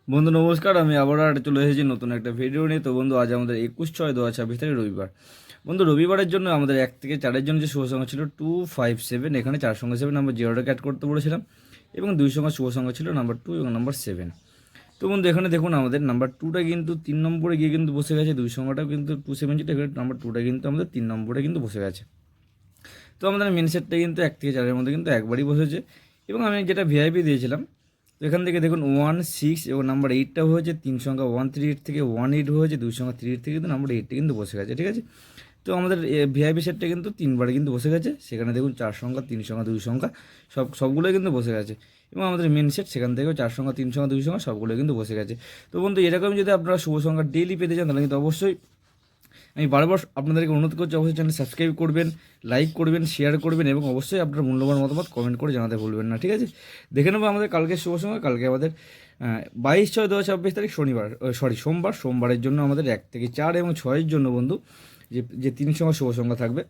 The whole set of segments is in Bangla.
বন্ধু নমস্কার, আমি আবারও চলে এসেছি নতুন একটা ভিডিও নিয়ে। তো বন্ধু, আজ আমাদের 21/6/2026 তারিখ রবিবার। বন্ধু, রবিবারের জন্য আমাদের 1 থেকে 4-এর জন্য যে শুভ সংখ্যা ছিল 257, এখানে 4 সঙ্গে 7 নাম্বার জিরোটাকে অ্যাড করতে বলেছিলাম, এবং 2 সংখ্যা শুভ সংখ্যা ছিল নাম্বার 2 এবং নাম্বার 7। তো বন্ধু, এখানে দেখুন আমাদের নাম্বার 2টা কিন্তু 3 নম্বরে গিয়ে কিন্তু বসে গেছে, 2 সংখ্যাটাও কিন্তু 2 7 যেটা, এখানে নাম্বার 2টা কিন্তু আমাদের 3 নম্বরে কিন্তু বসে গেছে। তো আমাদের মেন সেটটা কিন্তু 1 থেকে 4-এর মধ্যে কিন্তু একবারই বসেছে, এবং আমি যেটা ভিআইপি দিয়েছিলাম, তো এখান থেকে দেখুন 1 6 এবং নাম্বার 8টাও হয়েছে, 3 সংখ্যা 138 থেকে 18 হয়েছে, 2 সংখ্যা 3 থেকে কিন্তু নাম্বার 8টা কিন্তু বসে গেছে, ঠিক আছে। তো আমাদের ভিআইপি সেটটা কিন্তু 3বারে কিন্তু বসে গেছে, সেখানে দেখুন 4 সংখ্যা 3 সংখ্যা 2 সংখ্যা সবগুলোই কিন্তু বসে গেছে, এবং আমাদের মেন সেট সেখান থেকেও 4 সংখ্যা 3 সংখ্যা 2 সংখ্যা সবগুলোই কিন্তু বসে গেছে। তো বন্ধু, এরকম যদি আপনারা শুভ সংখ্যা ডেইলি পেতে চান, তাহলে কিন্তু অবশ্যই আমি বারবার আপনাদেরকে অনুরোধ করছি, অবশ্যই চ্যানেল সাবস্ক্রাইব করবেন, লাইক করবেন, শেয়ার করবেন, এবং অবশ্যই আপনার মূল্যবান মতামত কমেন্ট করে জানাতে ভুলবেন না, ঠিক আছে। দেখে নেবো আমাদের কালকে শুভ সময়। কালকে আমাদের 22/6/2026 তারিখ শনিবার, সোমবারের জন্য আমাদের 1 থেকে 4 এবং 6-এর জন্য বন্ধু যে 3 সংখ্যা শুভ সংখ্যা থাকবে।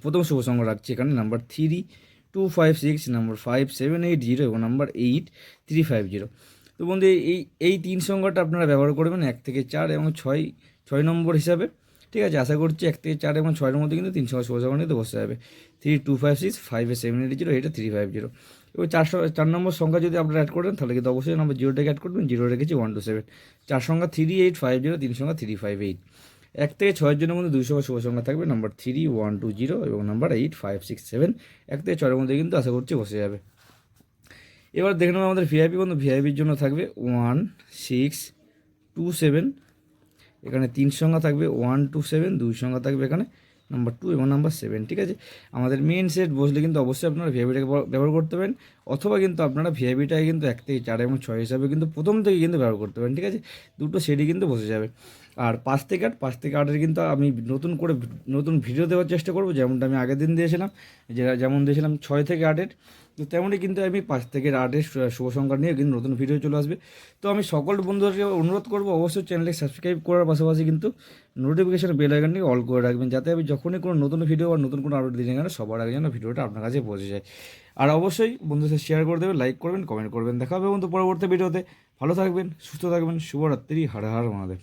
প্রথম শুভ সংখ্যা রাখছি এখানে নাম্বার 3 2 5 6, নাম্বার 5 7 8 0 এবং নাম্বার 8 3 5 0। তো বন্ধু, এই 3 সংখ্যাটা আপনারা ব্যবহার করবেন 1 থেকে 4 এবং 6 নম্বর হিসাবে, ঠিক আছে। আশা করছি 1 থেকে 4 এবং 6-এর মধ্যে কিন্তু 3 সংখ্যা শুভ সংখ্যা নিতে বসতে হবে। 3 2 5 6, 5 7 8 0, এটা 3 5 0। এবার 4 নম্বর সংখ্যা যদি আপনারা অ্যাড করেন, তাহলে কিন্তু অবশ্যই নাম্বার জিরোটাকে অ্যাড করবেন। জিরো রেখেছি 1 2 7, 4 সংখ্যা 3 8 5 0, 3 সংখ্যা 3 5 8। 1 থেকে 6-এর জন্য মধ্যে 2 সংখ্যা শুভ সংখ্যা থাকবে নাম্বার 3 1 2 0 এবং নাম্বার 8 5 6 7। 1 থেকে 6-এর মধ্যে কিন্তু আশা করছি বসে যাবে। এবার দেখে নেবো আমাদের ভিআইপি বন্ধু। ভিআইপির জন্য থাকবে 1 6 2 7, এখানে 3 সংখ্যা থাকবে 1 2 7, 2 সংখ্যা থাকবে এখানে নাম্বার 2 এবং নাম্বার 7, ঠিক আছে। আমাদের মেন সেট বসলে কিন্তু অবশ্যই আপনারা ভিআইপিটাকে ব্যবহার করতে পারেন, অথবা কিন্তু আপনারা ভিআইপিটাকে কিন্তু 1 থেকে 4 এবং 6 হিসাবে কিন্তু প্রথম থেকে কিন্তু ব্যবহার করতে পারেন, ঠিক আছে। দুটো সেটই কিন্তু বসে যাবে। আর 5 থেকে 8 কিন্তু আমি নতুন ভিডিও দেওয়ার চেষ্টা করব, যেমনটা আমি আগের দিন দিয়েছিলাম, যেমন দিয়েছিলাম 6 থেকে 8-এর। তো তেমনই কিন্তু আমি 5 থেকে 8-এর শুভ সংখ্যা নিয়ে কিন্তু নতুন ভিডিও চলে আসবে। তো আমি সকল বন্ধুদেরকে অনুরোধ করবো, অবশ্যই চ্যানেলকে সাবস্ক্রাইব করার পাশাপাশি কিন্তু নোটিফিকেশন বেল আইকনটি অল করে রাখবেন, যাতে আমি যখনই কোনো নতুন ভিডিও বা নতুন কোনো আপডেট দিই না কেন, সবার আগে যেন ভিডিওটা আপনার কাছে পৌঁছে যায়। আর অবশ্যই বন্ধুদের সাথে শেয়ার করে দেবেন, লাইক করবেন, কমেন্ট করবেন। দেখা হবে বন্ধু পরবর্তী ভিডিওতে। ভালো থাকবেন, সুস্থ থাকবেন, শুভরাত্রি, হর হর মহাদেব।